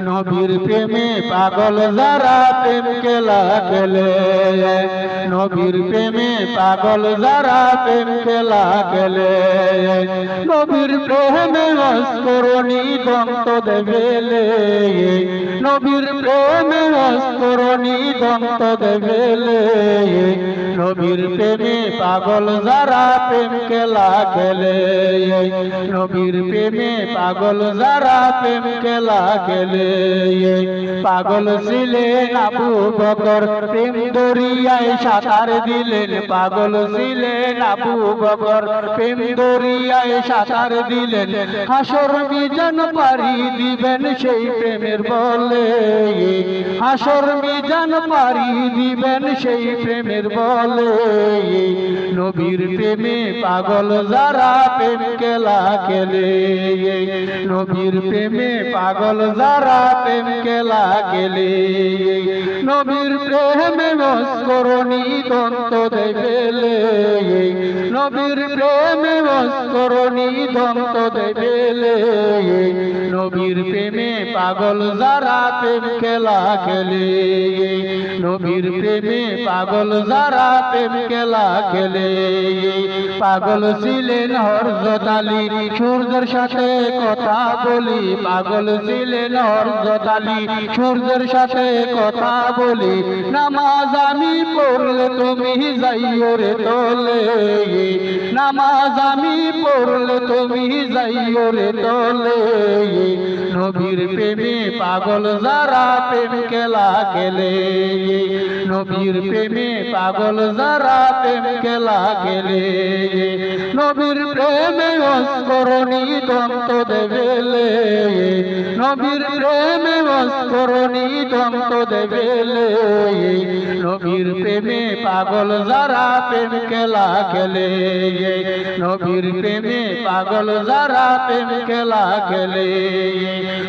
নবীর প্রেমে পাগল যারা প্রেম খেলা খেলে, নবীর প্রেমে পাগল যারা প্রেম খেলা খেলে, নবীর প্রেমে অস্করণী দন্ত দেবেলে, নবীর প্রেমে অস্করণী দন্ত দেবেলে, নবীর প্রেমে পাগল যারা প্রেম খেলা খেলে, নবীর প্রেমে পাগল যারা প্রেম খেলা খেলে। পাগল ছিলেন আবু বকর, প্রেম দরিয়ায় সাঁতার দিলেন, পাগল ছিলেন আবু বকর, প্রেম দরিয়ায় সাঁতার দিলেন, হাসর মিজান পারি দিবেন সেই প্রেমের বলে, হাসর মিজান পারি দিবেন সেই প্রেমের বলে, নবীর প্রেমে পাগল যারা প্রেম খেলা খেলে, নবীর প্রেমে পাগল যারা প্রেম খেলা খেলে, নবীর প্রেমে অস্করণী দন্ত দেবেলে, নবীর প্রেমে অস্করণী দন্ত দেবেলে, নবীর প্রেমে পাগল যারা প্রেম খেলা খেলে, নবীর প্রেমে পাগল যারা প্রেম খেলা খেলে। পাগল ছিলেন হযরত আলী, সূর্যের সাথে কথা বলি, পাগল ছিলেন হযরত আলী, সূর্যের সাথে কথা বলি, নামাজ আমি পড়লে তুমি যাইও রে তোলে, নামাজ আমি পড়লে তুমি যাইও রে তোলে, নবীর প্রেমে পাগল যারা প্রেম খেলা খেলে, নবীর প্রেমে পাগল যারা প্রেম খেলা খেলে, নবীর প্রেমে অস্করণী দন্ত দেবেলে, নবীর প্রেমে অস্করণী দন্ত দেবেলে, নবীর প্রেমে পাগল যারা প্রেম খেলা খেলে, নবীর প্রেমে পাগল যারা প্রেম খেলা খেলে।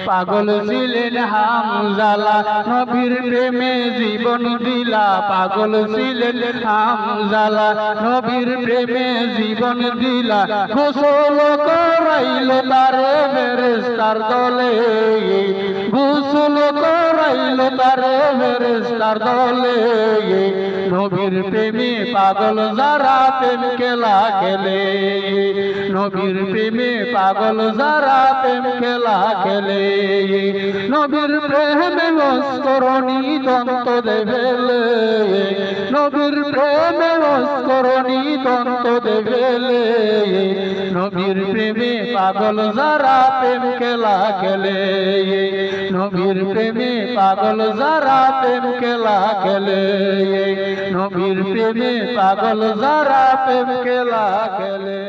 পাগল ছিলেন হামজালা, নবীর প্রেমে জীবন দিলা, পাগল ছিলেন হামজালা, নবীর প্রেমে জীবন দিলা, গোসল করাইল তারে ফেরেশতার দলে, গোসল করাইল তারে ফেরেশতার দলে, নবীর প্রেমে পাগল যারা প্রেম খেলা খেলে, নবীর প্রেমে পাগল যারা প্রেম খেলা খেলে, নবীর প্রেমে অস্করণী দন্ত দেবেলে, নবীর প্রেমে অস্করণী দন্ত দেবেলে, নবীর প্রেমে পাগল যারা প্রেম খেলা খেলে, নবীর প্রেমে পাগল যারা প্রেম খেলা খেলে, নবীর প্রেমে পাগল যারা প্রেম খেলা খেলে।